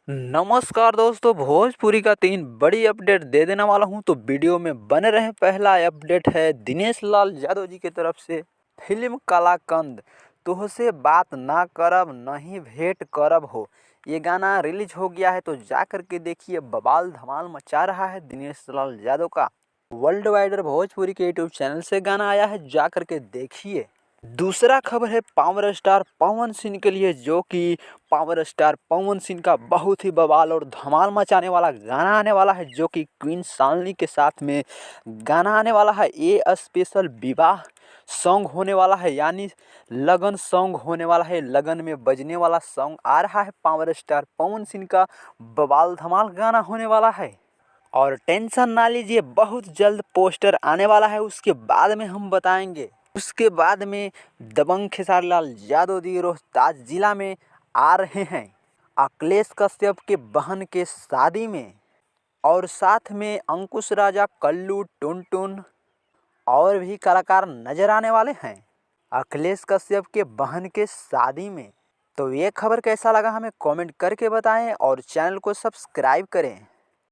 नमस्कार दोस्तों, भोजपुरी का 3 बड़ी अपडेट दे देने वाला हूं, तो वीडियो में बने रहें। पहला अपडेट है दिनेश लाल यादव जी की तरफ से। फिल्म कलाकंद तुहसे बात ना करब नहीं भेंट करब हो, ये गाना रिलीज हो गया है, तो जा कर के देखिए। बवाल धमाल मचा रहा है दिनेश लाल यादव का। वर्ल्ड वाइडर भोजपुरी के यूट्यूब चैनल से गाना आया है, जा कर के देखिए। दूसरा खबर है पावर स्टार पवन सिंह के लिए, जो कि पावर स्टार पवन सिंह का बहुत ही बवाल और धमाल मचाने वाला गाना आने वाला है, जो कि क्वीन शालिनी के साथ में गाना आने वाला है। ये स्पेशल विवाह सॉन्ग होने वाला है, यानी लगन सॉन्ग होने वाला है। लगन में बजने वाला सॉन्ग आ रहा है पावर स्टार पवन सिंह का। बवाल धमाल गाना होने वाला है। और टेंशन ना लीजिए, बहुत जल्द पोस्टर आने वाला है, उसके बाद में हम बताएंगे। उसके बाद में दबंग खेसारी लाल यादव जी रोहतास जिला में आ रहे हैं अखिलेश कश्यप के बहन के शादी में। और साथ में अंकुश राजा, कल्लू, टुनटुन और भी कलाकार नजर आने वाले हैं अखिलेश कश्यप के बहन के शादी में। तो ये खबर कैसा लगा हमें कमेंट करके बताएं और चैनल को सब्सक्राइब करें।